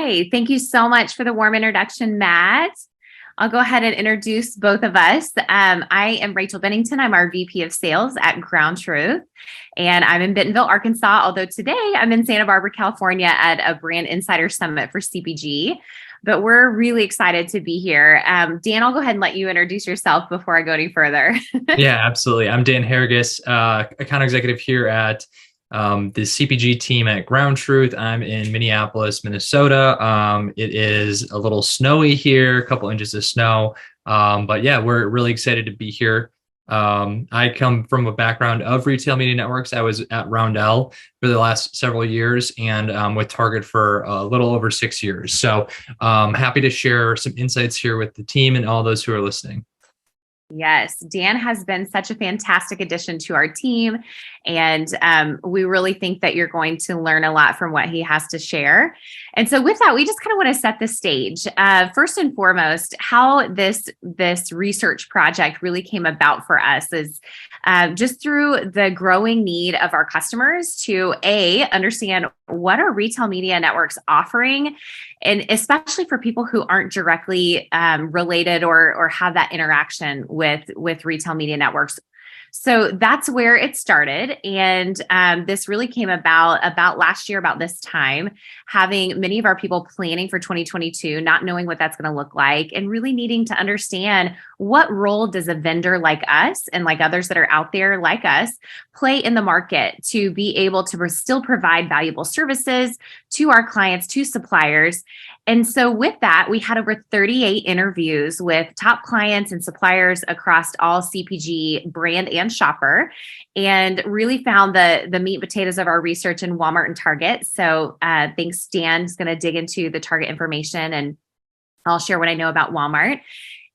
Hi, thank you so much for the warm introduction, Matt. I'll go ahead and introduce both of us. I am Rachel Bennington. I'm our VP of Sales at Ground Truth, and I'm in Bentonville, Arkansas, although today I'm in Santa Barbara, California at a Brand Insider Summit for CPG. But we're really excited to be here. Dan, I'll go ahead and let you introduce yourself before I go any further. Yeah, absolutely. I'm Dan Hargis, account executive here at the CPG team at Ground Truth. I'm in Minneapolis, Minnesota. It is a little snowy here, a couple inches of snow. But yeah, we're really excited to be here. I come from a background of retail media networks. I was at Roundel for the last several years and with Target for a little over 6 years. So happy to share some insights here with the team and all those who are listening. Yes, Dan has been such a fantastic addition to our team. And we really think that you're going to learn a lot from what he has to share. And so with that, we just kind of want to set the stage. First and foremost, how this research project really came about for us is just through the growing need of our customers to understand what are retail media networks offering, and especially for people who aren't directly related or have that interaction with retail media networks. So that's where it started. And this really came about last year, about this time, having many of our people planning for 2022, not knowing what that's going to look like, and really needing to understand what role does a vendor like us and like others that are out there like us play in the market to be able to still provide valuable services to our clients, to suppliers. And so with that, we had over 38 interviews with top clients and suppliers across all CPG brand and shopper, and really found the meat and potatoes of our research in Walmart and Target. So thanks, Dan is going to dig into the Target information, and I'll share what I know about Walmart.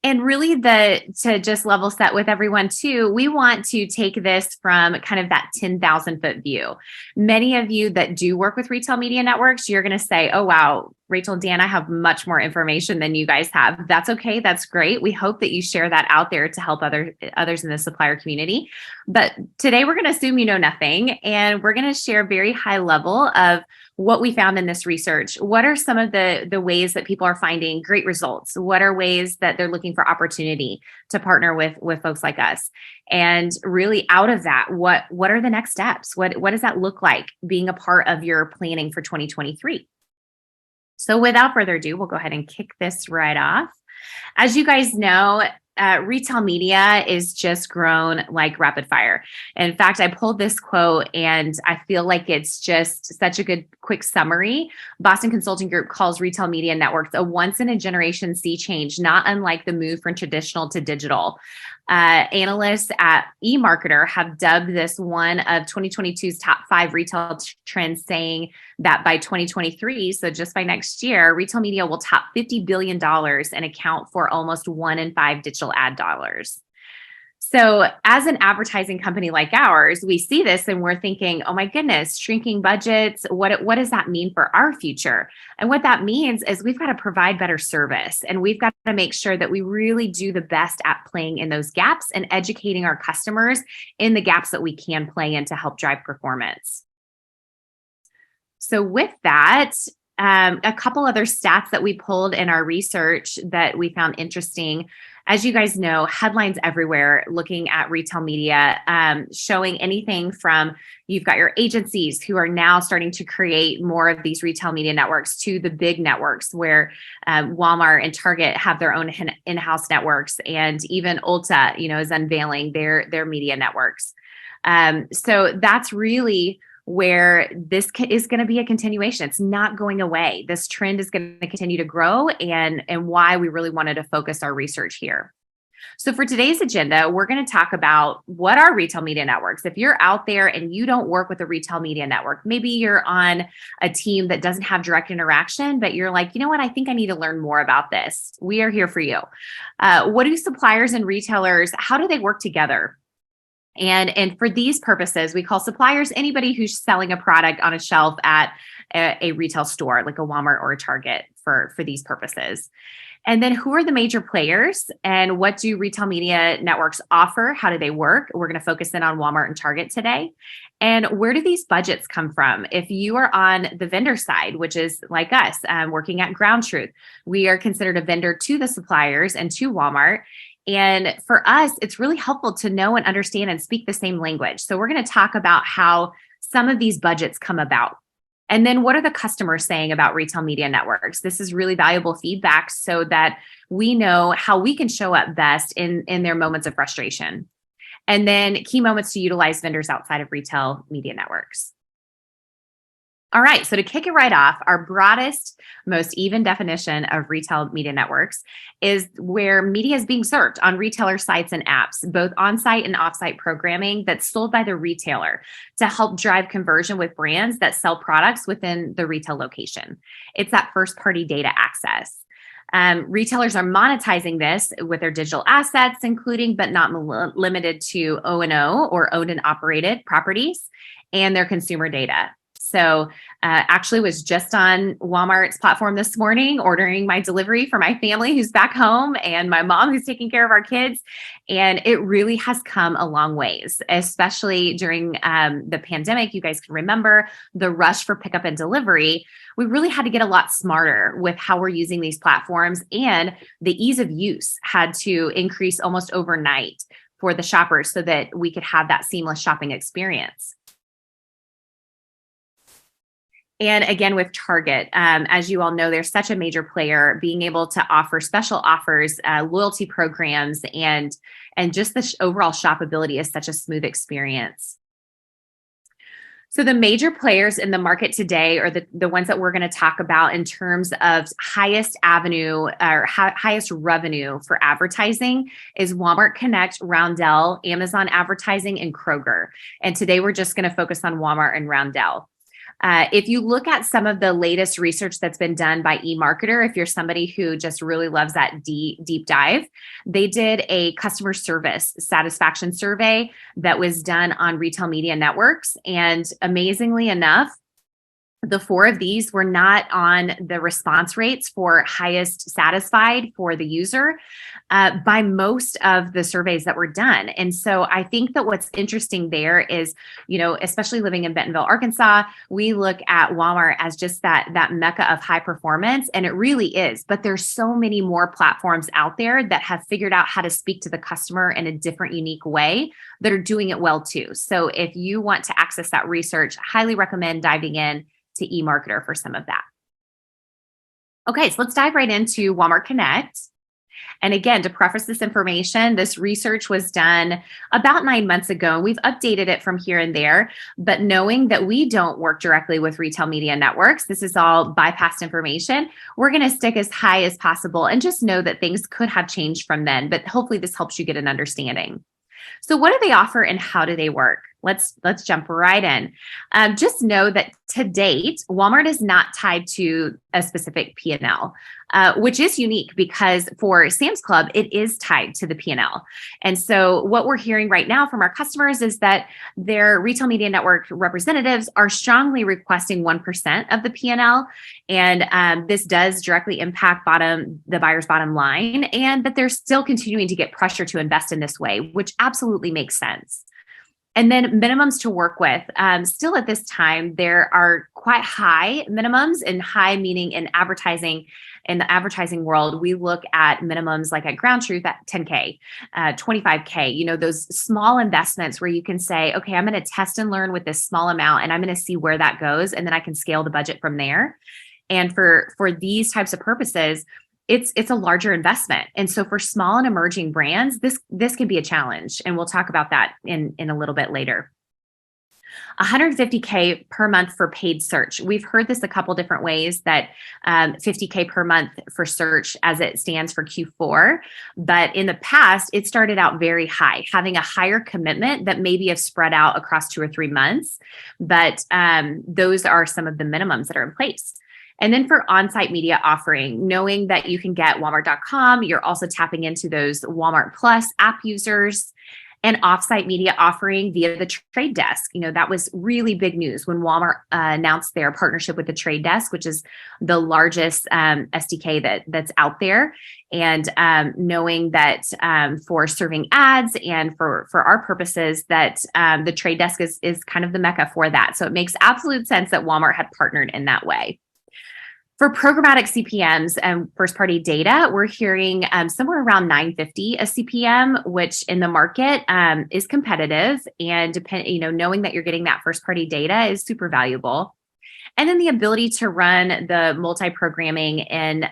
And really to just level set with everyone too, we want to take this from kind of that 10,000 foot view. Many of you that do work with retail media networks, you're going to say, oh, wow, Rachel, Dan, I have much more information than you guys have. That's okay. That's great. We hope that you share that out there to help others in the supplier community. But today we're going to assume you know nothing, and we're going to share very high level of what we found in this research. What are some of the ways that people are finding great results? What are ways that they're looking for opportunity to partner with folks like us? And really out of that, what are the next steps? What does that look like being a part of your planning for 2023? So without further ado, we'll go ahead and kick this right off. As you guys know, retail media is just grown like rapid fire. In fact, I pulled this quote and I feel like it's just such a good quick summary. Boston Consulting Group calls retail media networks a once in a generation sea change, not unlike the move from traditional to digital. Analysts at eMarketer have dubbed this one of 2022's top 5 retail trends, saying that by 2023, so just by next year, retail media will top $50 billion and account for almost 1 in 5 digital ad dollars. So as an advertising company like ours, we see this and we're thinking, oh my goodness, shrinking budgets. What does that mean for our future? And what that means is we've got to provide better service, and we've got to make sure that we really do the best at playing in those gaps and educating our customers in the gaps that we can play in to help drive performance. So with that, a couple other stats that we pulled in our research that we found interesting. As you guys know, headlines everywhere looking at retail media, showing anything from you've got your agencies who are now starting to create more of these retail media networks to the big networks where Walmart and Target have their own in-house networks, and even Ulta, is unveiling their media networks. So that's really where this is going to be a continuation. It's not going away. This trend is going to continue to grow, and why we really wanted to focus our research here. So for today's agenda, we're going to talk about what are retail media networks. If you're out there and you don't work with a retail media network, maybe you're on a team that doesn't have direct interaction, but you're like, you know what, I think I need to learn more about this. We are here for you. What do suppliers and retailers, how do they work together? And for these purposes, we call suppliers anybody who's selling a product on a shelf at a retail store, like a Walmart or a Target for these purposes. And then who are the major players and what do retail media networks offer? How do they work? We're going to focus in on Walmart and Target today. And where do these budgets come from? If you are on the vendor side, which is like us, working at Ground Truth, we are considered a vendor to the suppliers and to Walmart. And for us, it's really helpful to know and understand and speak the same language. So we're going to talk about how some of these budgets come about. And then what are the customers saying about retail media networks? This is really valuable feedback so that we know how we can show up best in their moments of frustration. And then key moments to utilize vendors outside of retail media networks. All right, so to kick it right off, our broadest, most even definition of retail media networks is where media is being served on retailer sites and apps, both on-site and off-site programming that's sold by the retailer to help drive conversion with brands that sell products within the retail location. It's that first-party data access. Retailers are monetizing this with their digital assets, including but not limited to O&O or owned and operated properties and their consumer data. So actually was just on Walmart's platform this morning, ordering my delivery for my family who's back home and my mom who's taking care of our kids. And it really has come a long ways, especially during the pandemic. You guys can remember the rush for pickup and delivery. We really had to get a lot smarter with how we're using these platforms, and the ease of use had to increase almost overnight for the shoppers so that we could have that seamless shopping experience. And again, with Target, as you all know, they're such a major player, being able to offer special offers, loyalty programs, and just the overall shoppability is such a smooth experience. So the major players in the market today are the ones that we're going to talk about in terms of highest avenue or highest revenue for advertising is Walmart Connect, Roundel, Amazon Advertising, and Kroger. And today we're just going to focus on Walmart and Roundel. If you look at some of the latest research that's been done by eMarketer, if you're somebody who just really loves that deep dive, they did a customer service satisfaction survey that was done on retail media networks. And amazingly enough, the four of these were not on the response rates for highest satisfied for the user by most of the surveys that were done. And so I think that what's interesting there is, especially living in Bentonville, Arkansas, we look at Walmart as just that mecca of high performance, and it really is. But there's so many more platforms out there that have figured out how to speak to the customer in a different, unique way that are doing it well too. So if you want to access that research, I highly recommend diving in to eMarketer for some of that. Okay, so let's dive right into Walmart Connect. And again, to preface this information, this research was done about 9 months ago. We've updated it from here and there, but knowing that we don't work directly with retail media networks, this is all bypassed information. We're going to stick as high as possible and just know that things could have changed from then, but hopefully this helps you get an understanding. So what do they offer and how do they work? Let's jump right in. Just know that to date, Walmart is not tied to a specific P&L, which is unique because for Sam's Club, it is tied to the P&L. And so what we're hearing right now from our customers is that their retail media network representatives are strongly requesting 1% of the P&L. And this does directly impact the buyer's bottom line, and that they're still continuing to get pressure to invest in this way, which absolutely makes sense. And then minimums to work with. Still at this time, there are quite high minimums, and high meaning in advertising. In the advertising world, we look at minimums like at Ground Truth at 10K, 25K, those small investments where you can say, okay, I'm going to test and learn with this small amount, and I'm going to see where that goes. And then I can scale the budget from there. And for these types of purposes, it's a larger investment. And so for small and emerging brands, this can be a challenge. And we'll talk about that in a little bit later. 150K per month for paid search. We've heard this a couple different ways, that 50K per month for search as it stands for Q4. But in the past, it started out very high, having a higher commitment that maybe have spread out across 2 or 3 months. But those are some of the minimums that are in place. And then for on-site media offering, knowing that you can get Walmart.com, you're also tapping into those Walmart Plus app users. and offsite media offering via the trade desk. That was really big news when Walmart announced their partnership with the trade desk, which is the largest SDK that's out there. And knowing that for serving ads and for our purposes, that the trade desk is kind of the mecca for that. So it makes absolute sense that Walmart had partnered in that way. For programmatic CPMs and first-party data, we're hearing somewhere around $9.50 a CPM, which in the market is competitive, and knowing that you're getting that first-party data is super valuable. And then the ability to run the multi-programming in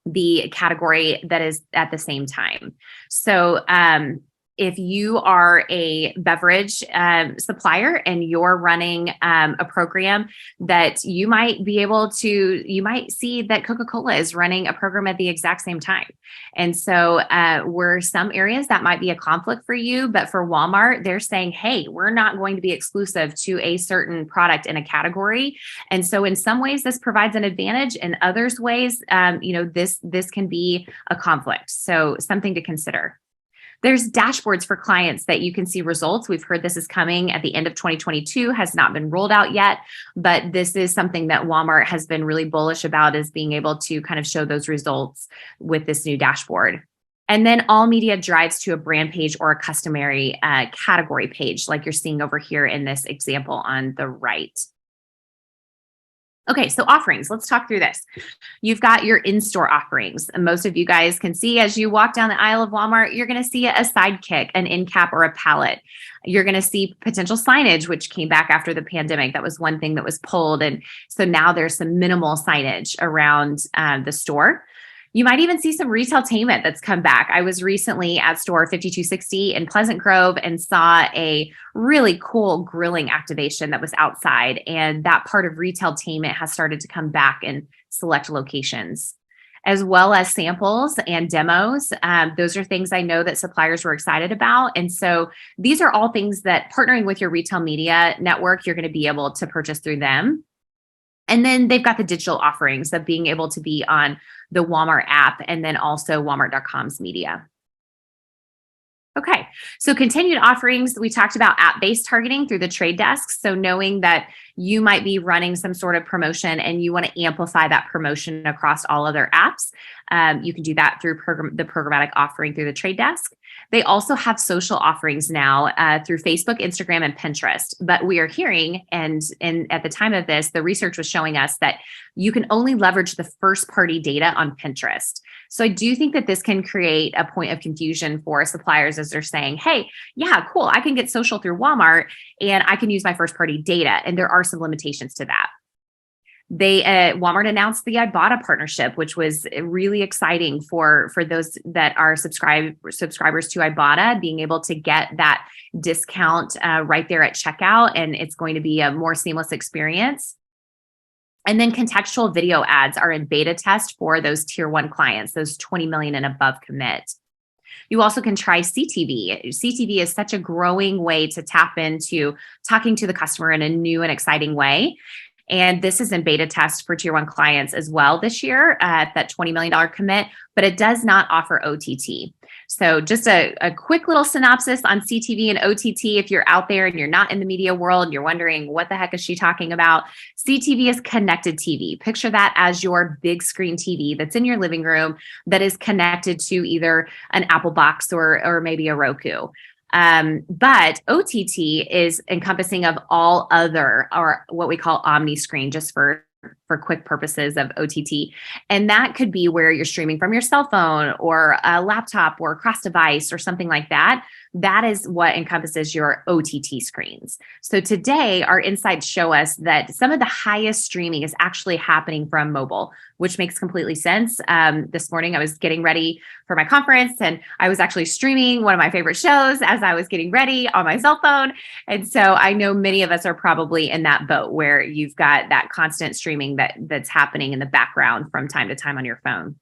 the category that is at the same time. So if you are a beverage supplier and you're running a program that you might see that Coca-Cola is running a program at the exact same time. And so were some areas that might be a conflict for you, but for Walmart, they're saying, hey, we're not going to be exclusive to a certain product in a category. And so in some ways, this provides an advantage. In others ways, this can be a conflict. So something to consider. There's dashboards for clients that you can see results. We've heard this is coming at the end of 2022, has not been rolled out yet, but this is something that Walmart has been really bullish about, is being able to kind of show those results with this new dashboard. And then all media drives to a brand page or a customary category page, like you're seeing over here in this example on the right. Okay, so offerings, let's talk through this. You've got your in-store offerings. And most of you guys can see as you walk down the aisle of Walmart, you're going to see a sidekick, an end cap, or a pallet. You're going to see potential signage, which came back after the pandemic. That was one thing that was pulled. And so now there's some minimal signage around the store. You might even see some retailtainment that's come back. I was recently at store 5260 in Pleasant Grove and saw a really cool grilling activation that was outside. And that part of retailtainment has started to come back in select locations, as well as samples and demos. Those are things I know that suppliers were excited about. And so these are all things that, partnering with your retail media network, you're going to be able to purchase through them. And then they've got the digital offerings of being able to be on the Walmart app and then also Walmart.com's media. Okay, so continued offerings, we talked about app-based targeting through the trade desk. So knowing that you might be running some sort of promotion and you want to amplify that promotion across all other apps, you can do that through the programmatic offering through the trade desk. They also have social offerings now through Facebook, Instagram, and Pinterest. But we are hearing, and at the time of this, the research was showing us that you can only leverage the first-party data on Pinterest. So I do think that this can create a point of confusion for suppliers as they're saying, hey, yeah, cool, I can get social through Walmart and I can use my first-party data. And there are some limitations to that. Walmart announced the Ibotta partnership, which was really exciting for those that are subscribers to Ibotta, being able to get that discount right there at checkout, and it's going to be a more seamless experience. And then contextual video ads are in beta test for those tier 1 clients, those 20 million and above commit. You also can try CTV. CTV is such a growing way to tap into talking to the customer in a new and exciting way. And this is in beta test for tier 1 clients as well this year at that $20 million commit, but it does not offer OTT. So just a quick little synopsis on CTV and OTT. If you're out there and you're not in the media world and you're wondering what the heck is she talking about, CTV is connected TV. Picture that as your big screen TV that's in your living room that is connected to either an Apple box or maybe a Roku. But OTT is encompassing of all other, or what we call omni screen, just for quick purposes of OTT. And that could be where you're streaming from your cell phone or a laptop or cross device or something like that. That is what encompasses your OTT screens. So today, our insights show us that some of the highest streaming is actually happening from mobile, which makes completely sense. This morning, I was getting ready for my conference and I was actually streaming one of my favorite shows as I was getting ready on my cell phone. And so I know many of us are probably in that boat where you've got that constant streaming that's happening in the background from time to time on your phone.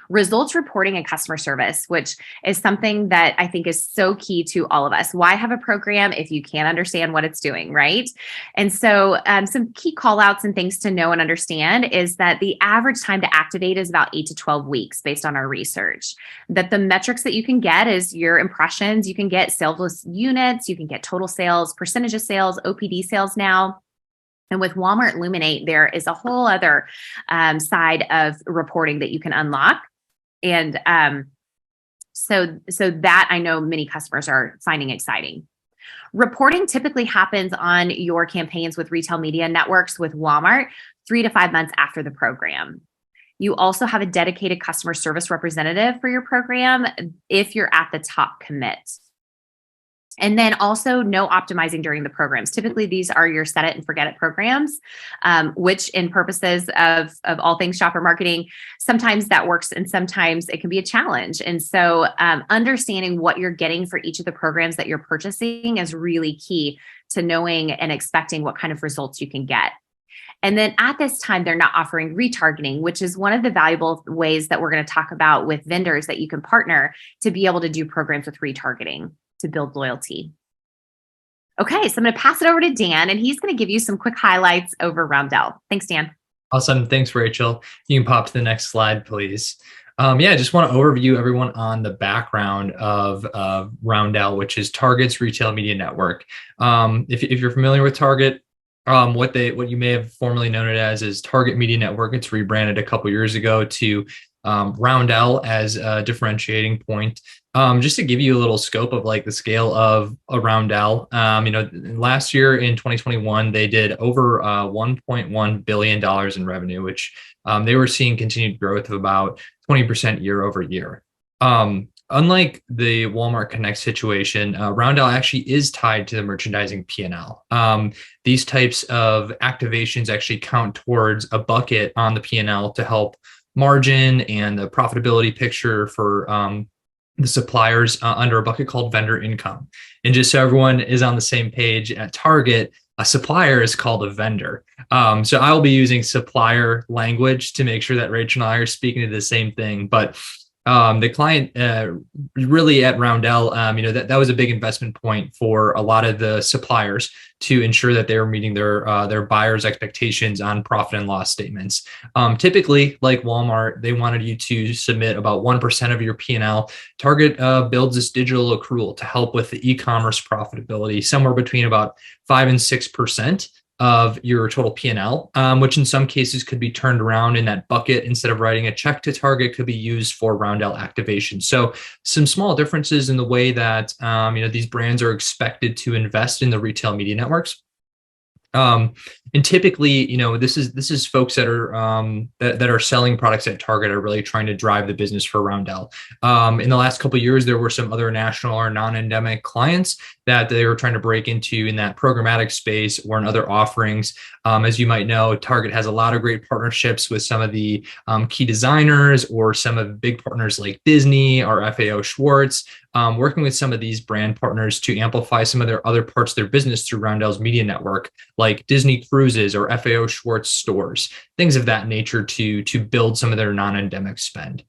Results reporting and customer service, which is something that I think is so key to all of us. Why have a program if you can't understand what it's doing, right? And so some key call outs and things to know and understand is that the average time to activate is about 8 to 12 weeks based on our research. That the metrics that you can get is your impressions, you can get salesless units, you can get total sales, percentage of sales, OPD sales now. And with Walmart Illuminate, there is a whole other side of reporting that you can unlock. And so that I know many customers are finding exciting. Reporting typically happens on your campaigns with retail media networks with Walmart 3 to 5 months after the program. You also have a dedicated customer service representative for your program if you're at the top commit. And then also no optimizing during the programs. Typically, these are your set it and forget it programs, which in purposes of all things shopper marketing, sometimes that works and sometimes it can be a challenge. And so understanding what you're getting for each of the programs that you're purchasing is really key to knowing and expecting what kind of results you can get. And then at this time, they're not offering retargeting, which is one of the valuable ways that we're going to talk about with vendors that you can partner to be able to do programs with retargeting to build loyalty. Okay, so I'm going to pass it over to Dan, and he's going to give you some quick highlights over Roundel. Thanks, Dan. Awesome. Thanks, Rachel. You can pop to the next slide, please. I just want to overview everyone on the background of Roundel, which is Target's retail media network. If you're familiar with Target, what you may have formerly known it as is Target Media Network. It's rebranded a couple years ago to Roundel as a differentiating point. Just to give you a little scope of like the scale of a Roundel, last year in 2021, they did over $1.1 billion in revenue, which they were seeing continued growth of about 20% year over year. Unlike the Walmart Connect situation, Roundel actually is tied to the merchandising P&L. These types of activations actually count towards a bucket on the P&L to help margin and the profitability picture for the suppliers under a bucket called vendor income. And just so everyone is on the same page, at Target, a supplier is called a vendor. So I will be using supplier language to make sure that Rachel and I are speaking to the same thing. But the client really at Roundel, that was a big investment point for a lot of the suppliers to ensure that they were meeting their buyers' expectations on profit and loss statements. Typically, like Walmart, they wanted you to submit about 1% of your P&L. Target builds this digital accrual to help with the e-commerce profitability, somewhere between about 5 and 6% of your total P&L, which in some cases could be turned around in that bucket. Instead of writing a check to Target, could be used for Roundel activation. So some small differences in the way that these brands are expected to invest in the retail media networks. And typically, this is folks that are selling products at Target are really trying to drive the business for Roundel. In the last couple of years, there were some other national or non-endemic clients that they were trying to break into in that programmatic space or in other offerings. As you might know, Target has a lot of great partnerships with some of the key designers or some of the big partners like Disney or FAO Schwartz, working with some of these brand partners to amplify some of their other parts of their business through Roundel's media network, like Disney Cruises or FAO Schwartz stores, things of that nature to build some of their non-endemic spend.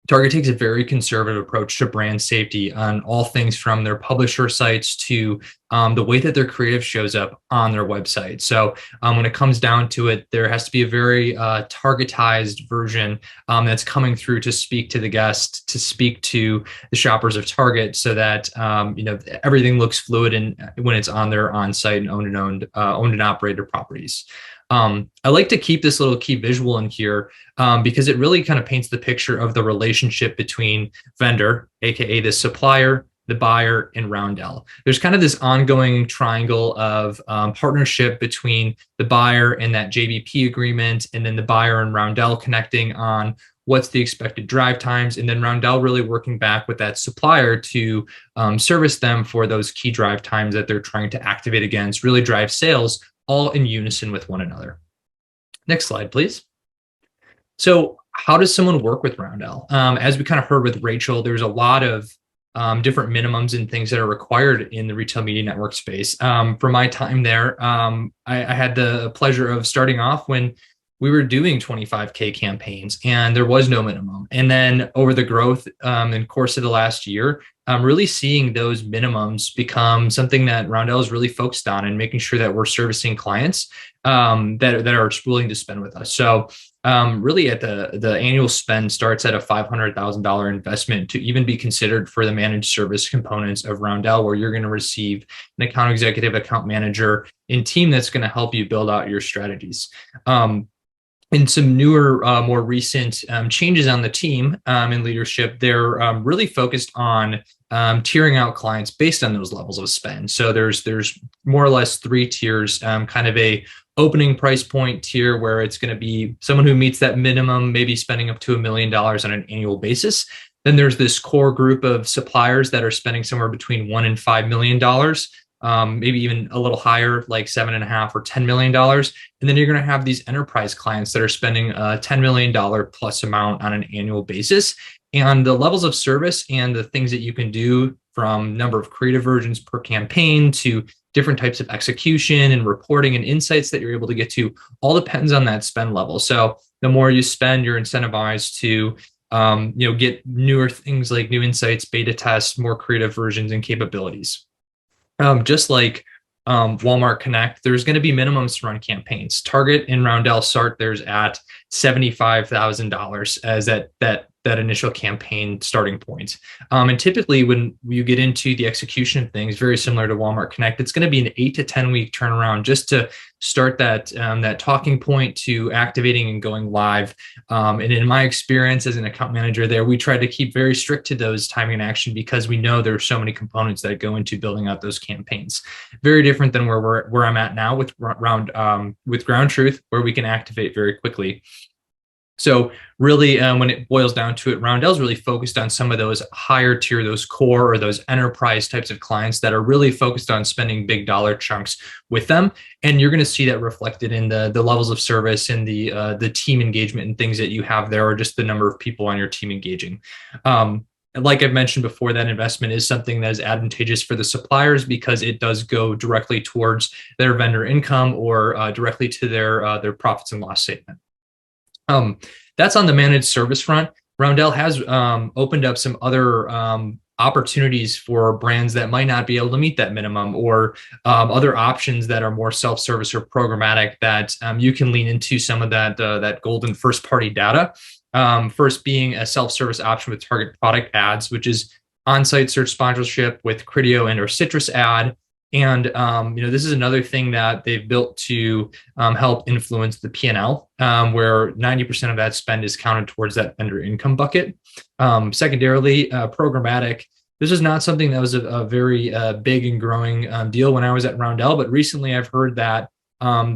Target takes a very conservative approach to brand safety on all things from their publisher sites to the way that their creative shows up on their website. So when it comes down to it, there has to be a very targetized version that's coming through to speak to the guest, to speak to the shoppers of Target, so that everything looks fluid and when it's on their on-site and owned and operated properties. I like to keep this little key visual in here because it really kind of paints the picture of the relationship between vendor, aka the supplier, the buyer, and Roundel. There's kind of this ongoing triangle of partnership between the buyer and that JBP agreement, and then the buyer and Roundel connecting on what's the expected drive times, and then Roundel really working back with that supplier to service them for those key drive times that they're trying to activate against, really drive sales, all in unison with one another. Next slide, please. So how does someone work with Roundel? As we kind of heard with Rachel, there's a lot of different minimums and things that are required in the retail media network space. For my time there, I had the pleasure of starting off when we were doing 25K campaigns and there was no minimum. And then over the growth in course of the last year, I'm really seeing those minimums become something that Roundel is really focused on and making sure that we're servicing clients that are willing to spend with us. So really at the annual spend starts at a $500,000 investment to even be considered for the managed service components of Roundel, where you're going to receive an account executive, account manager, and team that's going to help you build out your strategies. And some newer, more recent changes on the team in leadership, they're really focused on tiering out clients based on those levels of spend. So there's more or less three tiers, kind of a opening price point tier where it's going to be someone who meets that minimum, maybe spending up to $1 million on an annual basis. Then there's this core group of suppliers that are spending somewhere between $1 and $5 million. Maybe even a little higher, like $7.5 or $10 million. And then you're going to have these enterprise clients that are spending a $10 million plus amount on an annual basis. And the levels of service and the things that you can do, from number of creative versions per campaign to different types of execution and reporting and insights that you're able to get to, all depends on that spend level. So the more you spend, you're incentivized to get newer things like new insights, beta tests, more creative versions and capabilities. Just like Walmart Connect, there's going to be minimums to run campaigns. Target and Roundel start theirs at $75,000 as that initial campaign starting point. And typically when you get into the execution of things, very similar to Walmart Connect, it's going to be an 8 to 10 week turnaround just to start that talking point to activating and going live. And in my experience as an account manager there, we try to keep very strict to those timing and action because we know there are so many components that go into building out those campaigns. Very different than where I'm at now with Ground Truth, where we can activate very quickly. So really, when it boils down to it, Roundel's really focused on some of those higher tier, those core or those enterprise types of clients that are really focused on spending big dollar chunks with them. And you're going to see that reflected in the levels of service and the team engagement and things that you have there, or just the number of people on your team engaging. Like I've mentioned before, that investment is something that is advantageous for the suppliers because it does go directly towards their vendor income or directly to their profits and loss statement. That's on the managed service front. Roundel has opened up some other opportunities for brands that might not be able to meet that minimum, or other options that are more self-service or programmatic that you can lean into some of that golden first-party data. First being a self-service option with target product ads, which is on-site search sponsorship with Criteo and or Citrus ad. And this is another thing that they've built to help influence the P&L, where 90% of that spend is counted towards that vendor income bucket. Secondarily, programmatic. This is not something that was a very big and growing deal when I was at Roundel, but recently I've heard that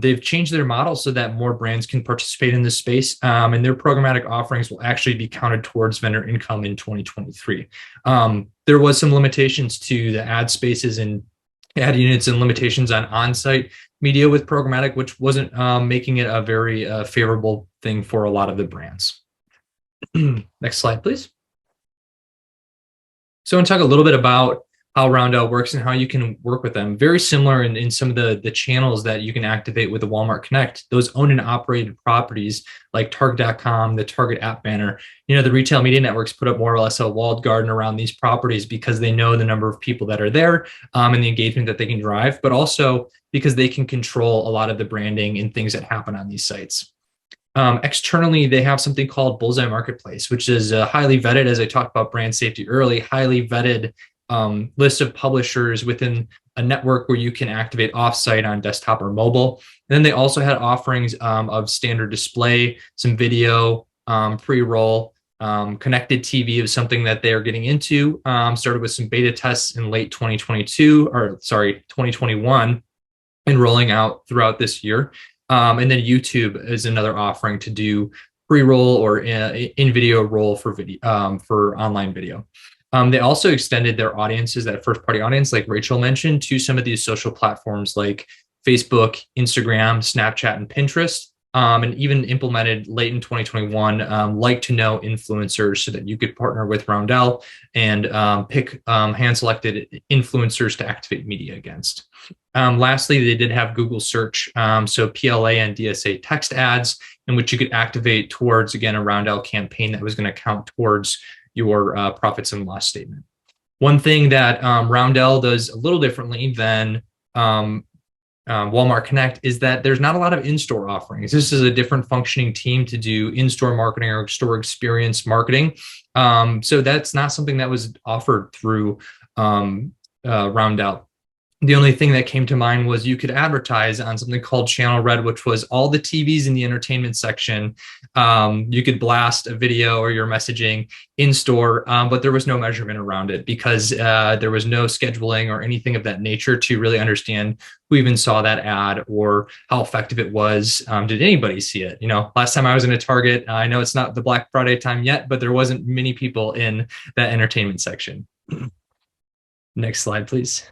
they've changed their model so that more brands can participate in this space, and their programmatic offerings will actually be counted towards vendor income in 2023. There was some limitations to the ad spaces and ad units and limitations on on-site media with programmatic, which wasn't making it a very favorable thing for a lot of the brands. Next slide, please. So I want to talk a little bit about how Roundel works and how you can work with them. Very similar in some of the channels that you can activate with the Walmart Connect, those owned and operated properties like Target.com, the Target app banner. The retail media networks put up more or less a walled garden around these properties because they know the number of people that are there and the engagement that they can drive, but also because they can control a lot of the branding and things that happen on these sites. Externally, they have something called Bullseye Marketplace, which is highly vetted, as I talked about brand safety early, highly vetted list of publishers within a network where you can activate offsite on desktop or mobile. And then they also had offerings of standard display, some video, pre-roll, connected TV is something that they're getting into. Started with some beta tests in late 2021 and rolling out throughout this year. And then YouTube is another offering to do pre-roll or in-video roll for video for online video. They also extended their audiences, that first-party audience, like Rachel mentioned, to some of these social platforms like Facebook, Instagram, Snapchat, and Pinterest. and even implemented late in 2021, like to know influencers so that you could partner with Roundel and pick hand selected influencers to activate media against. Lastly, they did have Google search, so PLA and DSA text ads, in which you could activate towards, again, a Roundel campaign that was going to count towards your profits and loss statement. One thing that Roundel does a little differently than Walmart Connect is that there's not a lot of in-store offerings. This is a different functioning team to do in-store marketing or store experience marketing. So that's not something that was offered through Roundel. The only thing that came to mind was you could advertise on something called Channel Red, which was all the TVs in the entertainment section. You could blast a video or your messaging in store, but there was no measurement around it because there was no scheduling or anything of that nature to really understand who even saw that ad or how effective it was. Did anybody see it? Last time I was in a Target, I know it's not the Black Friday time yet, but there wasn't many people in that entertainment section. Next slide, please.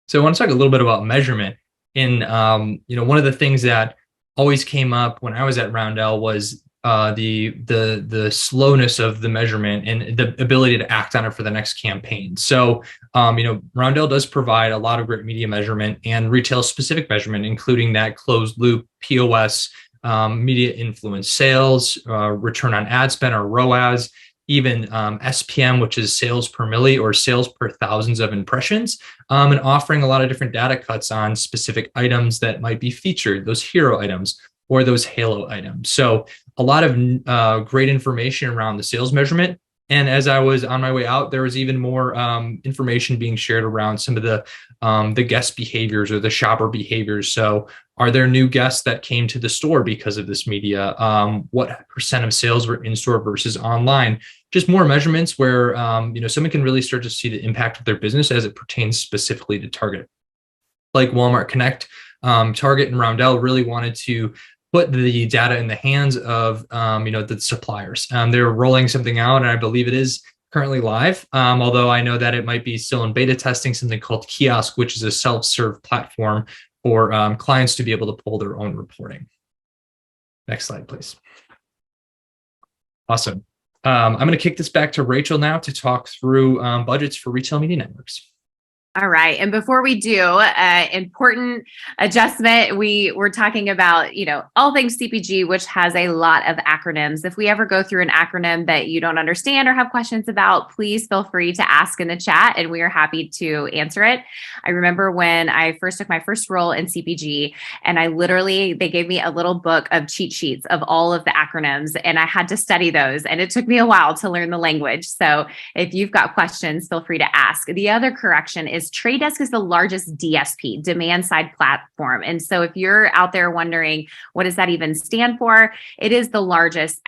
So I want to talk a little bit about measurement. And one of the things that always came up when I was at Roundel was the slowness of the measurement and the ability to act on it for the next campaign. So Roundel does provide a lot of great media measurement and retail specific measurement, including that closed loop POS, media influence sales, return on ad spend or ROAS, even SPM, which is sales per milli or sales per thousands of impressions, and offering a lot of different data cuts on specific items that might be featured, those hero items or those halo items. So a lot of great information around the sales measurement. And as I was on my way out, there was even more information being shared around some of the guest behaviors or the shopper behaviors. So are there new guests that came to the store because of this media? What percent of sales were in store versus online? Just more measurements where someone can really start to see the impact of their business as it pertains specifically to Target. Like Walmart Connect, Target and Roundel really wanted to put the data in the hands of the suppliers. They're rolling something out, and I believe it is currently live, although I know that it might be still in beta testing, something called Kiosk, which is a self-serve platform for clients to be able to pull their own reporting. Next slide, please. Awesome. I'm going to kick this back to Rachel now to talk through budgets for retail media networks. All right. And before we do, important adjustment, we're talking about, all things CPG, which has a lot of acronyms. If we ever go through an acronym that you don't understand or have questions about, please feel free to ask in the chat and we are happy to answer it. I remember when I first took my first role in CPG and they gave me a little book of cheat sheets of all of the acronyms and I had to study those and it took me a while to learn the language. So if you've got questions, feel free to ask. The other correction is Trade Desk is the largest DSP, demand side platform. And so if you're out there wondering, what does that even stand for? It is the largest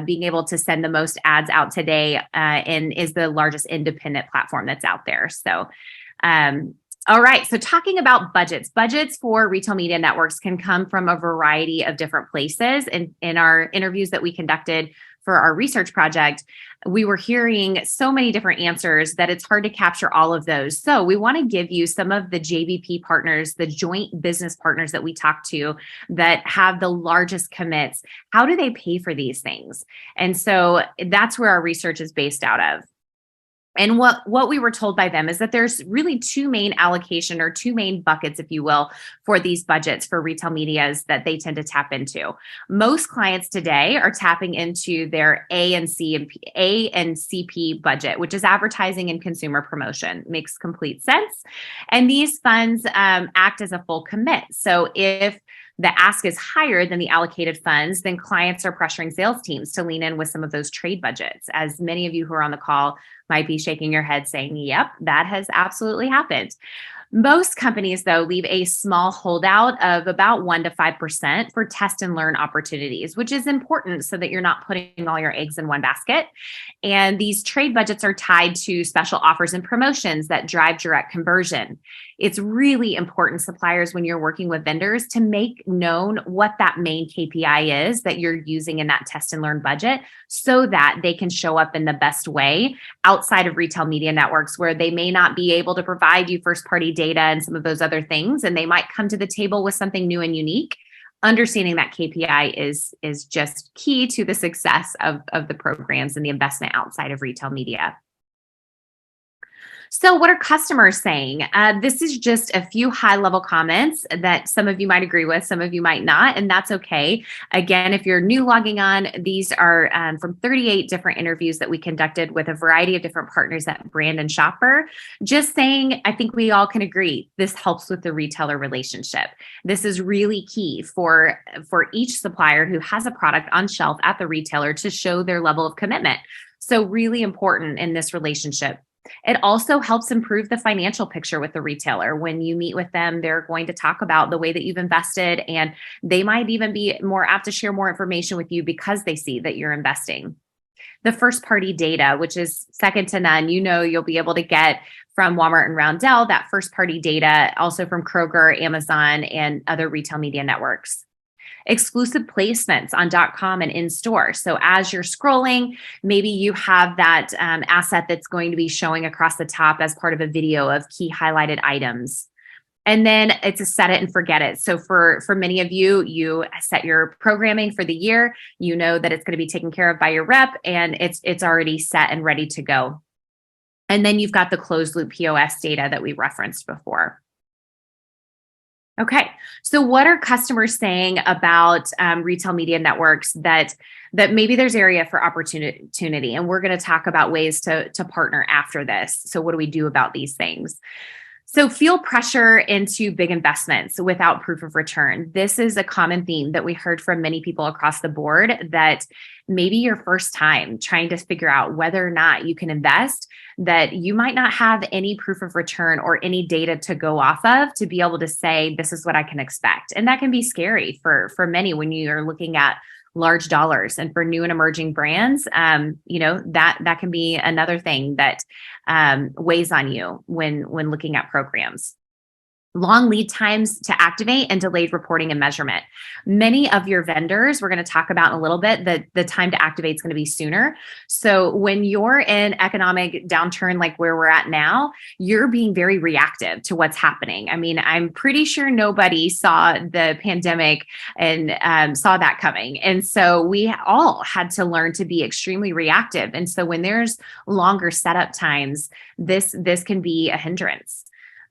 being able to send the most ads out today and is the largest independent platform that's out there. So, all right. So talking about budgets for retail media networks can come from a variety of different places. And in our interviews that we conducted for our research project, we were hearing so many different answers that it's hard to capture all of those. So we want to give you some of the JBP partners, the joint business partners that we talk to that have the largest commits. How do they pay for these things? And so that's where our research is based out of. And what we were told by them is that there's really two main allocation or two main buckets, if you will, for these budgets for retail medias that they tend to tap into. Most clients today are tapping into their A and CP budget, which is advertising and consumer promotion. Makes complete sense. And these funds act as a full commit. So if the ask is higher than the allocated funds, then clients are pressuring sales teams to lean in with some of those trade budgets. As many of you who are on the call might be shaking your head saying, yep, that has absolutely happened. Most companies, though, leave a small holdout of about 1% to 5% for test and learn opportunities, which is important so that you're not putting all your eggs in one basket. And these trade budgets are tied to special offers and promotions that drive direct conversion. It's really important, suppliers, when you're working with vendors, to make known what that main KPI is that you're using in that test and learn budget so that they can show up in the best way outside of retail media networks where they may not be able to provide you first party data and some of those other things. And they might come to the table with something new and unique. understanding that KPI is just key to the success of the programs and the investment outside of retail media. So, what are customers saying? This is just a few high level comments that some of you might agree with, some of you might not, and that's okay. Again, if you're new logging on, these are from 38 different interviews that we conducted with a variety of different partners at Brand and Shopper. Just saying, I think we all can agree this helps with the retailer relationship. This is really key for each supplier who has a product on shelf at the retailer to show their level of commitment. So, really important in this relationship. It also helps improve the financial picture with the retailer. When you meet with them, they're going to talk about the way that you've invested, and they might even be more apt to share more information with you because they see that you're investing. The first party data, which is second to none, you'll be able to get from Walmart and Roundel, that first party data, also from Kroger, Amazon, and other retail media networks. Exclusive placements on .com and InStore. So as you're scrolling, maybe you have that asset that's going to be showing across the top as part of a video of key highlighted items. And then it's a set it and forget it. So for many of you, you set your programming for the year, you know that it's going to be taken care of by your rep, and it's already set and ready to go. And then you've got the closed loop POS data that we referenced before. Okay, so what are customers saying about retail media networks that maybe there's area for opportunity? And we're going to talk about ways to partner after this. So what do we do about these things? So feel pressure into big investments without proof of return. This is a common theme that we heard from many people across the board, that maybe your first time trying to figure out whether or not you can invest, that you might not have any proof of return or any data to go off of to be able to say, this is what I can expect. And that can be scary for many when you are looking at large dollars. And for new and emerging brands, that can be another thing that weighs on you when looking at programs. Long lead times to activate and delayed reporting and measurement. Many of your vendors, we're going to talk about in a little bit, that the time to activate is going to be sooner. So when you're in economic downturn like where we're at now, you're being very reactive to what's happening. I mean, I'm pretty sure nobody saw the pandemic and saw that coming. And so we all had to learn to be extremely reactive. And so when there's longer setup times, this can be a hindrance.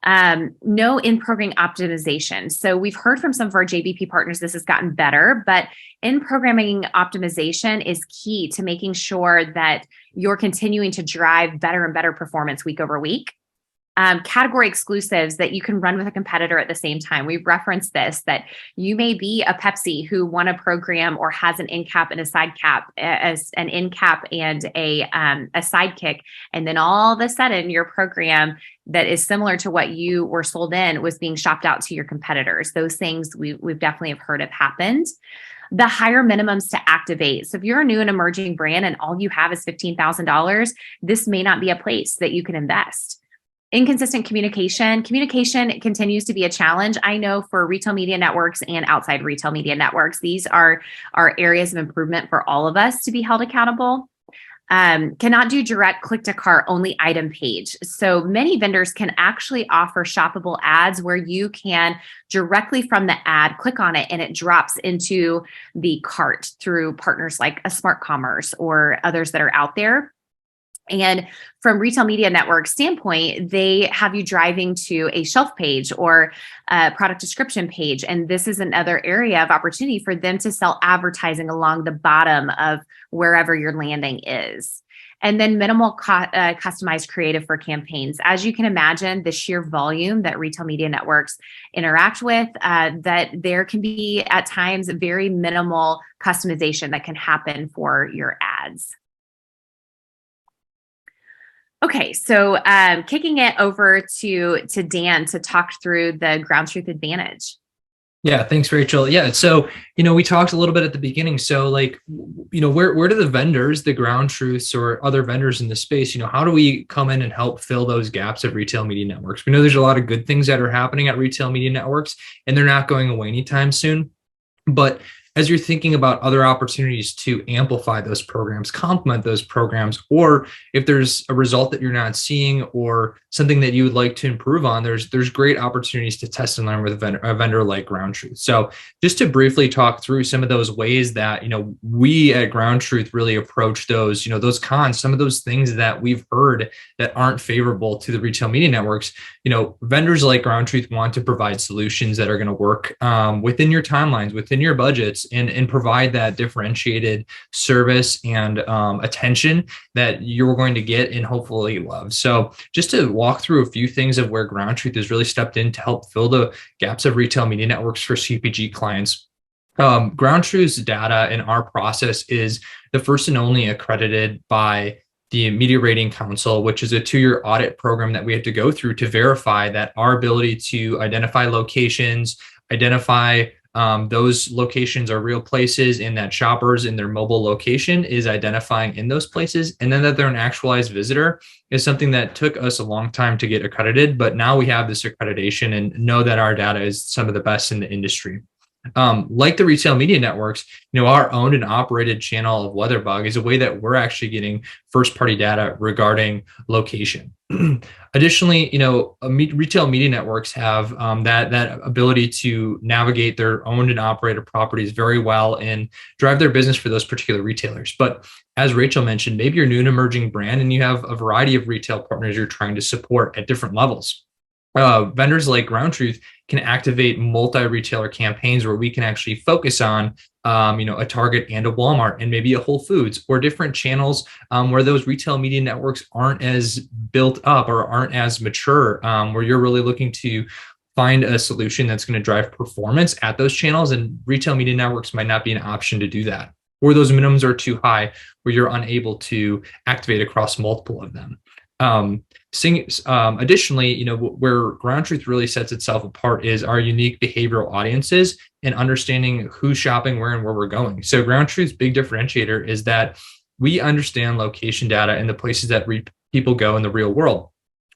No in-program optimization. So we've heard from some of our JBP partners, this has gotten better, but in-programming optimization is key to making sure that you're continuing to drive better and better performance week over week. Category exclusives that you can run with a competitor at the same time. We've referenced this, that you may be a Pepsi who won a program or has an in cap and a side cap, as an in cap and a sidekick. And then all of a sudden your program that is similar to what you were sold in was being shopped out to your competitors. Those things we've definitely have heard have happened. The higher minimums to activate. So if you're a new and emerging brand and all you have is $15,000, this may not be a place that you can invest. Inconsistent communication. Communication continues to be a challenge. I know for retail media networks and outside retail media networks, these are areas of improvement for all of us to be held accountable. Cannot do direct click to cart, only item page. So many vendors can actually offer shoppable ads where you can directly from the ad click on it and it drops into the cart through partners like a Smart Commerce or others that are out there. And from retail media network standpoint, they have you driving to a shelf page or a product description page. And this is another area of opportunity for them to sell advertising along the bottom of wherever your landing is. And then minimal customized creative for campaigns. As you can imagine, the sheer volume that retail media networks interact with, that there can be at times very minimal customization that can happen for your ads. Okay, so kicking it over to Dan to talk through the ground truth advantage. Yeah, thanks, Rachel. Yeah, so we talked a little bit at the beginning. So where do the vendors, the ground truths or other vendors in the space, how do we come in and help fill those gaps of retail media networks? We know there's a lot of good things that are happening at retail media networks, and they're not going away anytime soon. But as you're thinking about other opportunities to amplify those programs, complement those programs, or if there's a result that you're not seeing or something that you would like to improve on, there's great opportunities to test and learn with a vendor like Ground Truth. So just to briefly talk through some of those ways that, we at Ground Truth really approach those, those cons, some of those things that we've heard that aren't favorable to the retail media networks. Vendors like Ground Truth want to provide solutions that are going to work within your timelines, within your budgets, and provide that differentiated service and attention that you're going to get and hopefully love. So just to walk through a few things of where Ground Truth has really stepped in to help fill the gaps of retail media networks for CPG clients. Ground Truth's data and our process is the first and only accredited by the Media Rating Council, which is a 2-year audit program that we had to go through to verify that our ability to identify locations, identify those locations are real places, and that shoppers in their mobile location is identifying in those places, and then that they're an actualized visitor is something that took us a long time to get accredited. But now we have this accreditation and know that our data is some of the best in the industry. Like the retail media networks, our owned and operated channel of WeatherBug is a way that we're actually getting first party data regarding location. Additionally, retail media networks have that ability to navigate their owned and operated properties very well and drive their business for those particular retailers. But as Rachel mentioned, maybe you're new and emerging brand and you have a variety of retail partners you're trying to support at different levels. Vendors like Ground Truth can activate multi-retailer campaigns where we can actually focus on, a Target and a Walmart and maybe a Whole Foods or different channels where those retail media networks aren't as built up or aren't as mature, where you're really looking to find a solution that's going to drive performance at those channels, and retail media networks might not be an option to do that. Or those minimums are too high where you're unable to activate across multiple of them. Additionally, where Ground Truth really sets itself apart is our unique behavioral audiences and understanding who's shopping where and where we're going. So Ground Truth's big differentiator is that we understand location data and the places that people go in the real world.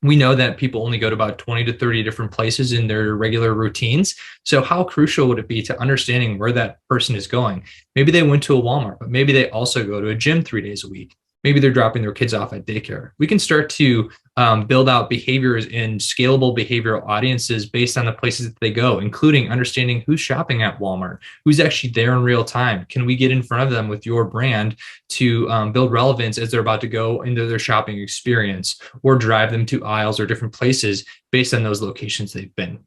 We know that people only go to about 20 to 30 different places in their regular routines. So how crucial would it be to understanding where that person is going? Maybe they went to a Walmart, but maybe they also go to a gym 3 days a week. Maybe they're dropping their kids off at daycare. We can start to build out behaviors and scalable behavioral audiences based on the places that they go, including understanding who's shopping at Walmart, who's actually there in real time. Can we get in front of them with your brand to build relevance as they're about to go into their shopping experience, or drive them to aisles or different places based on those locations they've been?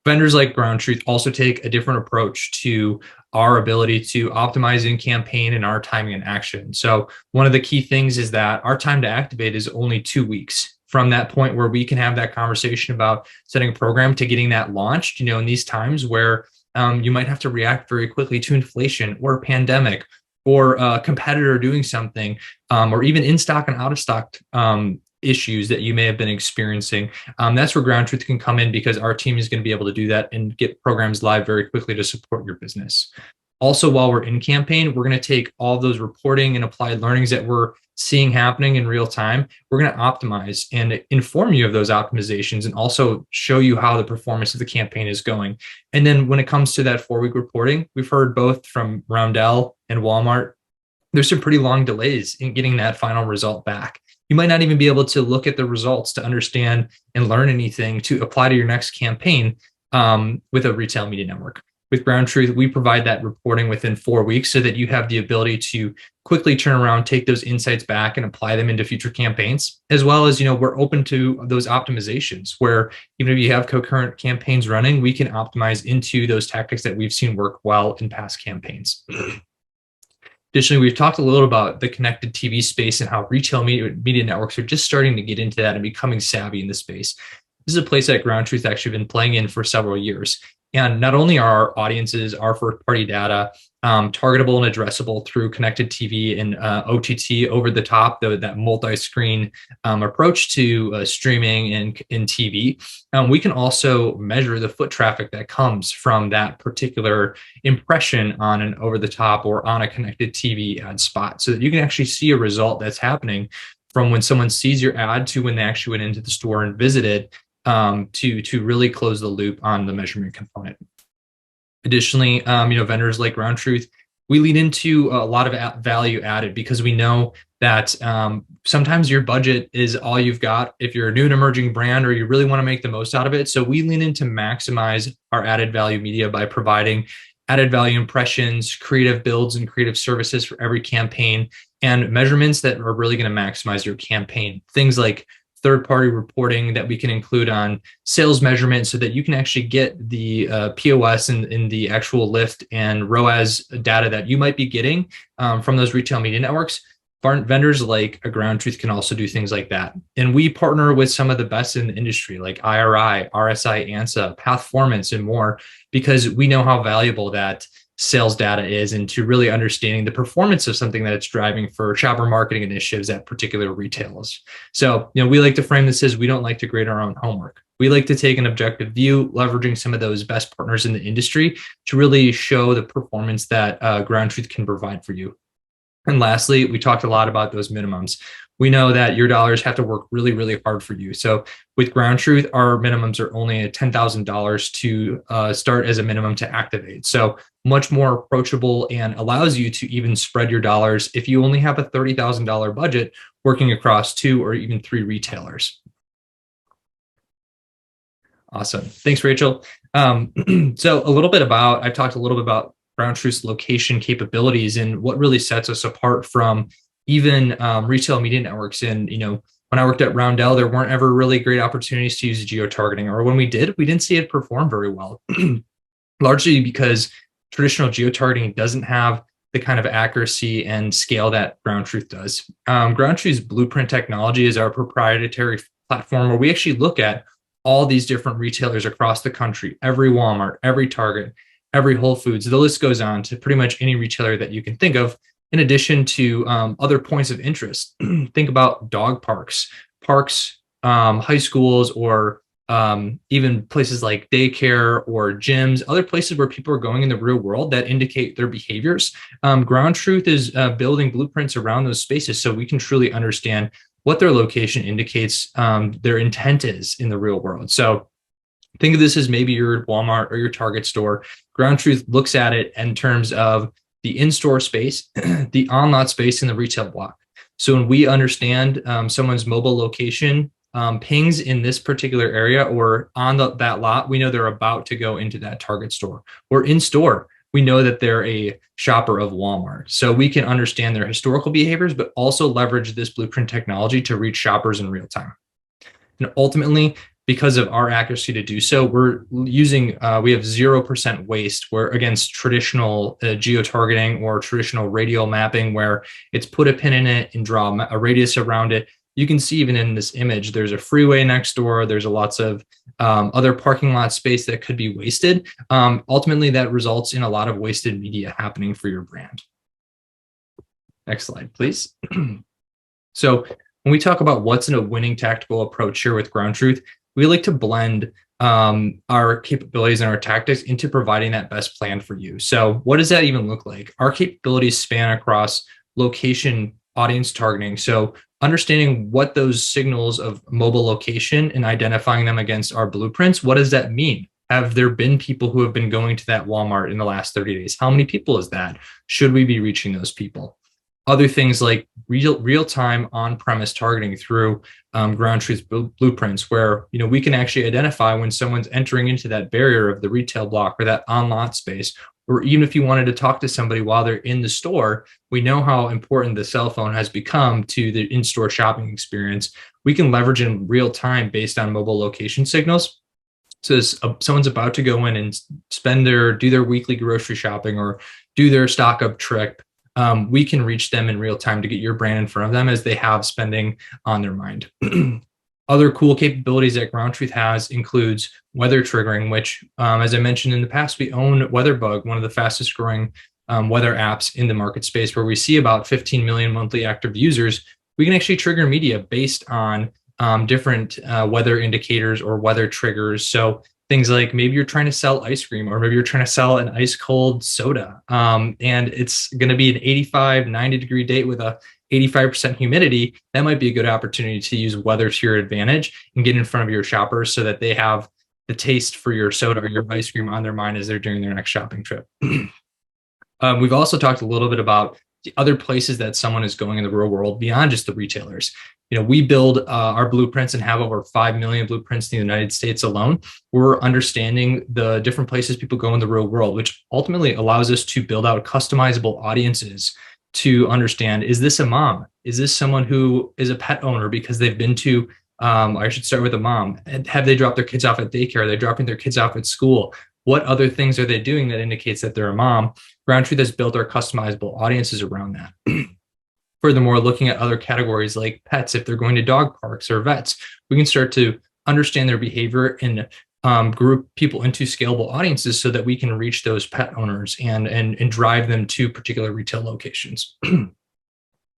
Vendors like Ground Truth also take a different approach to our ability to optimize in campaign and our timing and action. So one of the key things is that our time to activate is only 2 weeks from that point where we can have that conversation about setting a program to getting that launched, in these times where you might have to react very quickly to inflation or a pandemic or a competitor doing something, or even in stock and out of stock issues that you may have been experiencing. That's where Ground Truth can come in, because our team is going to be able to do that and get programs live very quickly to support your business. Also, while we're in campaign, we're going to take all those reporting and applied learnings that we're seeing happening in real time. We're going to optimize and inform you of those optimizations and also show you how the performance of the campaign is going. And then when it comes to that 4-week reporting, we've heard both from Roundel and Walmart, there's some pretty long delays in getting that final result back. You might not even be able to look at the results to understand and learn anything to apply to your next campaign with a retail media network. With Ground Truth, we provide that reporting within 4 weeks so that you have the ability to quickly turn around, take those insights back and apply them into future campaigns, as well as, we're open to those optimizations where even if you have concurrent campaigns running, we can optimize into those tactics that we've seen work well in past campaigns. Additionally, we've talked a little about the connected TV space and how retail media networks are just starting to get into that and becoming savvy in the space. This is a place that Ground Truth actually been playing in for several years. And not only are our audiences, our first-party data, targetable and addressable through connected TV and OTT over the top, that multi-screen approach to streaming and in TV, we can also measure the foot traffic that comes from that particular impression on an over-the-top or on a connected TV ad spot, so that you can actually see a result that's happening from when someone sees your ad to when they actually went into the store and visited, to really close the loop on the measurement component. Additionally, vendors like Ground Truth, we lean into a lot of value added because we know that sometimes your budget is all you've got if you're a new and emerging brand or you really want to make the most out of it. So we lean in to maximize our added value media by providing added value impressions, creative builds, and creative services for every campaign, and measurements that are really going to maximize your campaign. Things like third-party reporting that we can include on sales measurement so that you can actually get the POS and the actual lift and ROAS data that you might be getting from those retail media networks. Vendors like a Ground Truth can also do things like that. And we partner with some of the best in the industry, like IRI, RSI, ANSA, Pathformance, and more, because we know how valuable that sales data is into really understanding the performance of something that it's driving for shopper marketing initiatives at particular retailers. So, we like to frame this as we don't like to grade our own homework. We like to take an objective view, leveraging some of those best partners in the industry to really show the performance that Ground Truth can provide for you. And lastly, we talked a lot about those minimums. We know that your dollars have to work really, really hard for you. So with Ground Truth, our minimums are only $10,000 to start as a minimum to activate. So much more approachable and allows you to even spread your dollars if you only have a $30,000 budget working across 2 or even 3 retailers. Awesome. Thanks, Rachel. So I've talked a little bit about Ground Truth's location capabilities and what really sets us apart from even retail media networks. And, when I worked at Roundel, there weren't ever really great opportunities to use geo-targeting, or when we did, we didn't see it perform very well, largely because traditional geo-targeting doesn't have the kind of accuracy and scale that Ground Truth does. Ground Truth's Blueprint technology is our proprietary platform where we actually look at all these different retailers across the country, every Walmart, every Target, every Whole Foods. The list goes on to pretty much any retailer that you can think of, in addition to other points of interest. Think about dog parks, high schools, or even places like daycare or gyms, other places where people are going in the real world that indicate their behaviors. Ground Truth is building blueprints around those spaces so we can truly understand what their location indicates their intent is in the real world. So think of this as maybe your Walmart or your Target store. Ground Truth looks at it in terms of the in-store space, the on-lot space, and the retail block. So when we understand someone's mobile location pings in this particular area or on that lot, we know they're about to go into that Target store. Or in-store, we know that they're a shopper of Walmart. So we can understand their historical behaviors, but also leverage this blueprint technology to reach shoppers in real time. And ultimately, because of our accuracy to do so, we have 0% waste, where against traditional geo-targeting or traditional radial mapping, where it's put a pin in it and draw a radius around it. You can see even in this image, there's a freeway next door. There's lots of other parking lot space that could be wasted. Ultimately, that results in a lot of wasted media happening for your brand. Next slide, please. So when we talk about what's in a winning tactical approach here with Ground Truth, we like to blend our capabilities and our tactics into providing that best plan for you. So what does that even look like? Our capabilities span across location, audience targeting. So understanding what those signals of mobile location and identifying them against our blueprints, what does that mean? Have there been people who have been going to that Walmart in the last 30 days? How many people is that? Should we be reaching those people? Other things like real-time on-premise targeting through Ground Truth blueprints, where we can actually identify when someone's entering into that barrier of the retail block or that on-lot space. Or even if you wanted to talk to somebody while they're in the store, we know how important the cell phone has become to the in-store shopping experience. We can leverage in real time based on mobile location signals. So someone's about to go in and do their weekly grocery shopping or do their stock up trip. We can reach them in real time to get your brand in front of them as they have spending on their mind. Other cool capabilities that Ground Truth has includes weather triggering, which, as I mentioned in the past, we own WeatherBug, one of the fastest growing weather apps in the market space, where we see about 15 million monthly active users. We can actually trigger media based on different weather indicators or weather triggers. So things like maybe you're trying to sell ice cream, or maybe you're trying to sell an ice cold soda, and it's going to be an 85, 90 degree day with a 85% humidity. That might be a good opportunity to use weather to your advantage and get in front of your shoppers so that they have the taste for your soda or your ice cream on their mind as they're doing their next shopping trip. We've also talked a little bit about the other places that someone is going in the real world beyond just the retailers. We build our blueprints and have over 5 million blueprints in the United States alone. We're understanding the different places people go in the real world, which ultimately allows us to build out customizable audiences to understand, is this a mom? Is this someone who is a pet owner because they've been to, I should start with a mom. Have they dropped their kids off at daycare? Are they dropping their kids off at school? What other things are they doing that indicates that they're a mom? Ground Truth has built our customizable audiences around that. Furthermore, looking at other categories like pets, if they're going to dog parks or vets, we can start to understand their behavior and group people into scalable audiences so that we can reach those pet owners and drive them to particular retail locations.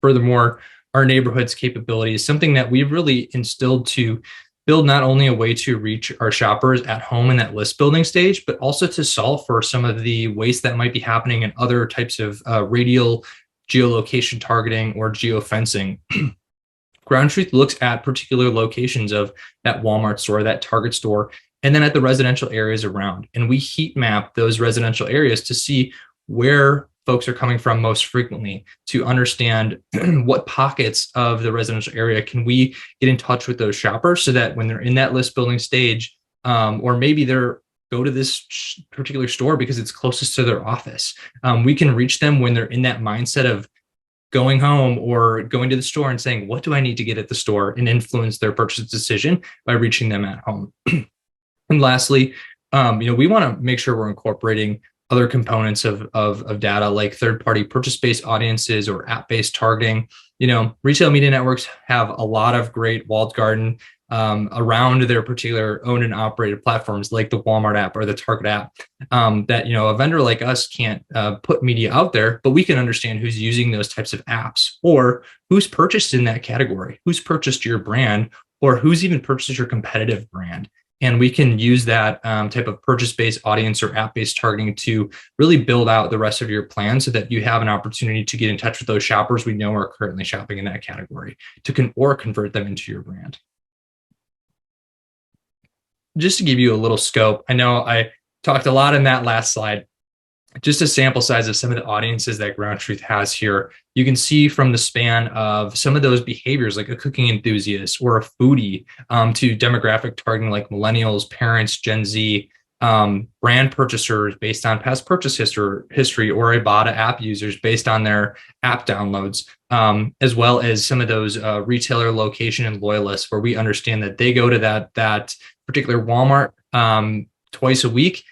Furthermore, our neighborhood's capability is something that we've really instilled to build not only a way to reach our shoppers at home in that list building stage, but also to solve for some of the waste that might be happening in other types of radial geolocation targeting or geofencing. Ground Truth looks at particular locations of that Walmart store, that Target store, and then at the residential areas around. And we heat map those residential areas to see where folks are coming from most frequently, to understand what pockets of the residential area can we get in touch with those shoppers so that when they're in that list building stage, or maybe they're go to this particular store because it's closest to their office. We can reach them when they're in that mindset of going home or going to the store and saying, what do I need to get at the store, and influence their purchase decision by reaching them at home. And lastly, we want to make sure we're incorporating other components of data like third-party purchase-based audiences or app-based targeting. Retail media networks have a lot of great walled garden around their particular owned and operated platforms like the Walmart app or the Target app, that a vendor like us can't put media out there, but we can understand who's using those types of apps, or who's purchased in that category, who's purchased your brand, or who's even purchased your competitive brand. And we can use that type of purchase-based audience or app-based targeting to really build out the rest of your plan so that you have an opportunity to get in touch with those shoppers we know are currently shopping in that category to convert them into your brand. Just to give you a little scope, I know I talked a lot in that last slide, just a sample size of some of the audiences that Ground Truth has here. You can see from the span of some of those behaviors, like a cooking enthusiast or a foodie, to demographic targeting like millennials, parents, Gen Z, brand purchasers based on past purchase history, or Ibotta app users based on their app downloads, as well as some of those retailer location and loyalists, where we understand that they go to that particular Walmart twice a week.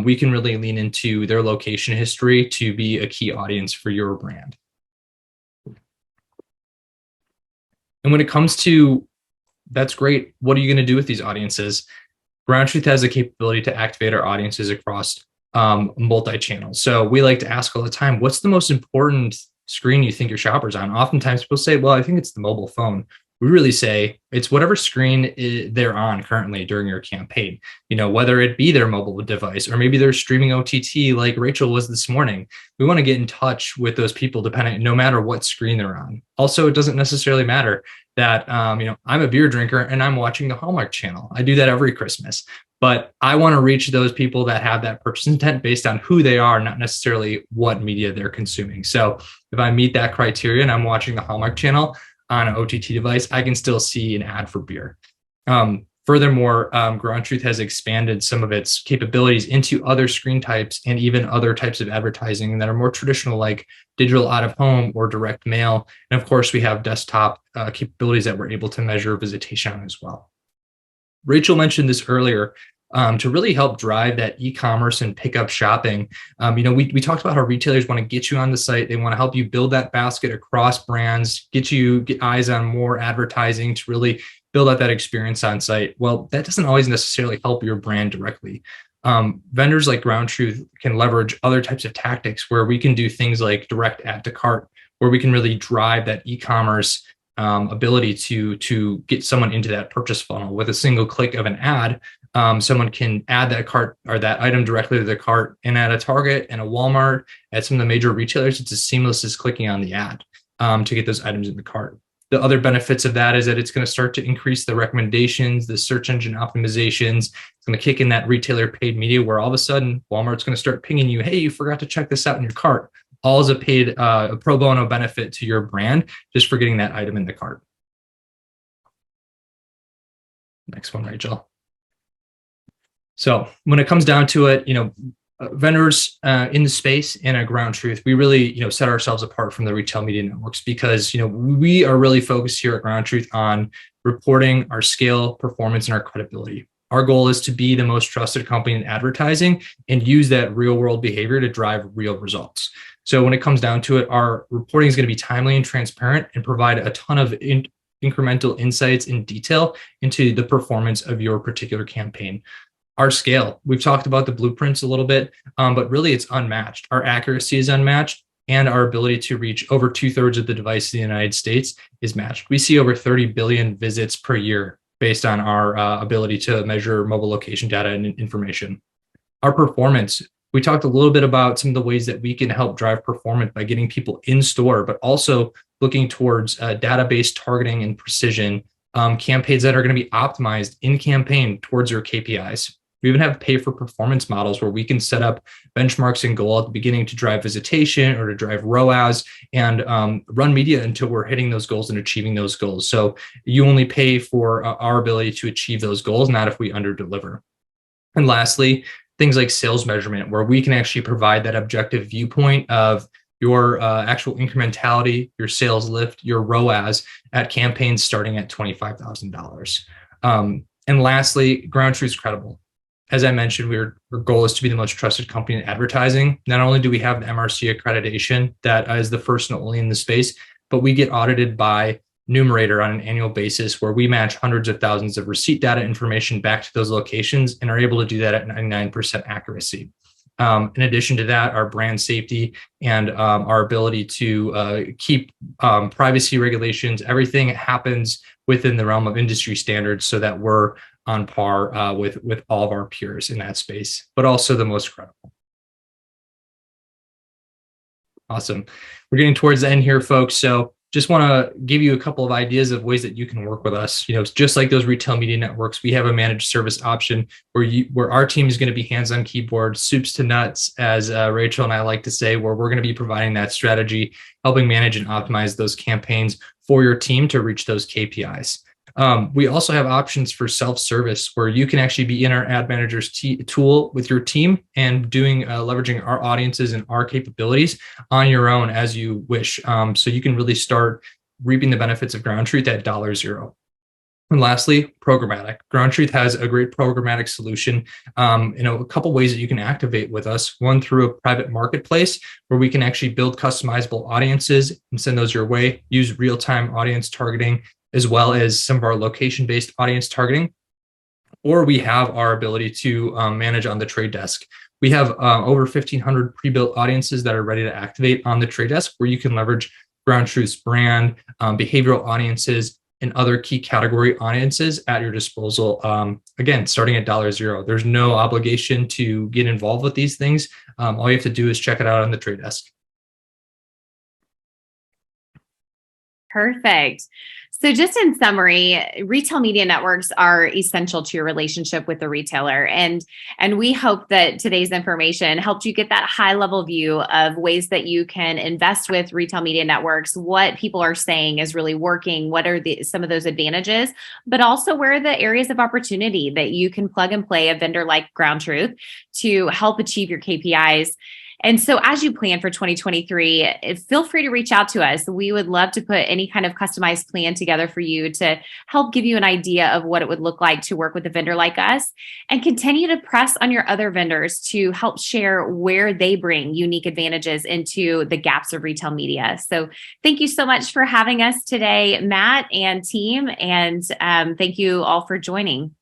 We can really lean into their location history to be a key audience for your brand. And when it comes to, that's great, what are you going to do with these audiences? Ground Truth has the capability to activate our audiences across multi-channel. So we like to ask all the time, what's the most important screen you think your shopper's on? Oftentimes people say, well, I think it's the mobile phone. We really say it's whatever screen they're on currently during your campaign, whether it be their mobile device or maybe they're streaming OTT like Rachel was this morning. We want to get in touch with those people no matter what screen they're on. Also, it doesn't necessarily matter that, I'm a beer drinker and I'm watching the Hallmark channel. I do that every Christmas, but I want to reach those people that have that purchase intent based on who they are, not necessarily what media they're consuming. So if I meet that criteria and I'm watching the Hallmark channel on an OTT device, I can still see an ad for beer. Furthermore, Ground Truth has expanded some of its capabilities into other screen types and even other types of advertising that are more traditional, like digital out of home or direct mail. And of course, we have desktop capabilities that we're able to measure visitation on as well. Rachel mentioned this earlier. To really help drive that e-commerce and pickup shopping. We talked about how retailers want to get you on the site. They want to help you build that basket across brands, get eyes on more advertising to really build out that experience on site. Well, that doesn't always necessarily help your brand directly. Vendors like Ground Truth can leverage other types of tactics where we can do things like direct add to cart, where we can really drive that e-commerce ability to get someone into that purchase funnel with a single click of an ad. Someone can add that cart or that item directly to their cart, and at a Target and a Walmart, at some of the major retailers, it's as seamless as clicking on the ad to get those items in the cart. The other benefits of that is that it's going to start to increase the recommendations, the search engine optimizations. It's going to kick in that retailer paid media where all of a sudden Walmart's going to start pinging you, hey, you forgot to check this out in your cart. All is a paid a pro bono benefit to your brand just for getting that item in the cart. Next one, Rachel. So when it comes down to it, vendors in the space and at Ground Truth, we really, set ourselves apart from the retail media networks because, we are really focused here at Ground Truth on reporting our scale, performance, and our credibility. Our goal is to be the most trusted company in advertising and use that real world behavior to drive real results. So when it comes down to it, our reporting is going to be timely and transparent and provide a ton of incremental insights in detail into the performance of your particular campaign. Our scale, we've talked about the blueprints a little bit, but really it's unmatched. Our accuracy is unmatched, and our ability to reach over 2/3 of the devices in the United States is matched. We see over 30 billion visits per year based on our ability to measure mobile location data and information. Our performance, we talked a little bit about some of the ways that we can help drive performance by getting people in store, but also looking towards database targeting and precision campaigns that are going to be optimized in campaign towards your KPIs. We even have pay for performance models where we can set up benchmarks and goal at the beginning to drive visitation or to drive ROAS and run media until we're hitting those goals and achieving those goals. So you only pay for our ability to achieve those goals, not if we under deliver. And lastly, things like sales measurement, where we can actually provide that objective viewpoint of your actual incrementality, your sales lift, your ROAS at campaigns starting at $25,000. And lastly, Ground Truth's credible. As I mentioned, our goal is to be the most trusted company in advertising. Not only do we have the MRC accreditation that is the first and only in the space, but we get audited by Numerator on an annual basis where we match hundreds of thousands of receipt data information back to those locations and are able to do that at 99% accuracy. In addition to that, our brand safety and our ability to keep privacy regulations, everything happens within the realm of industry standards so that we're on par with all of our peers in that space, but also the most credible. Awesome. We're getting towards the end here, folks. So just want to give you a couple of ideas of ways that you can work with us. Just like those retail media networks, we have a managed service option where our team is going to be hands on keyboard, soups to nuts, as Rachel and I like to say, where we're going to be providing that strategy, helping manage and optimize those campaigns for your team to reach those KPIs. We also have options for self-service where you can actually be in our ad manager's tool with your team and doing leveraging our audiences and our capabilities on your own as you wish. So you can really start reaping the benefits of Ground Truth at $0. And lastly, programmatic. Ground Truth has a great programmatic solution. A couple ways that you can activate with us. One, through a private marketplace where we can actually build customizable audiences and send those your way, use real-time audience targeting, as well as some of our location-based audience targeting, or we have our ability to manage on the trade desk. We have over 1,500 pre-built audiences that are ready to activate on the trade desk, where you can leverage Ground Truth's brand, behavioral audiences, and other key category audiences at your disposal. Again, starting at $0. There's no obligation to get involved with these things. All you have to do is check it out on the trade desk. Perfect. So just in summary, retail media networks are essential to your relationship with the retailer. And we hope that today's information helped you get that high level view of ways that you can invest with retail media networks, what people are saying is really working, what are some of those advantages, but also where are the areas of opportunity that you can plug and play a vendor like Ground Truth to help achieve your KPIs. And so as you plan for 2023, feel free to reach out to us. We would love to put any kind of customized plan together for you to help give you an idea of what it would look like to work with a vendor like us, and continue to press on your other vendors to help share where they bring unique advantages into the gaps of retail media. So thank you so much for having us today, Matt and team. And thank you all for joining.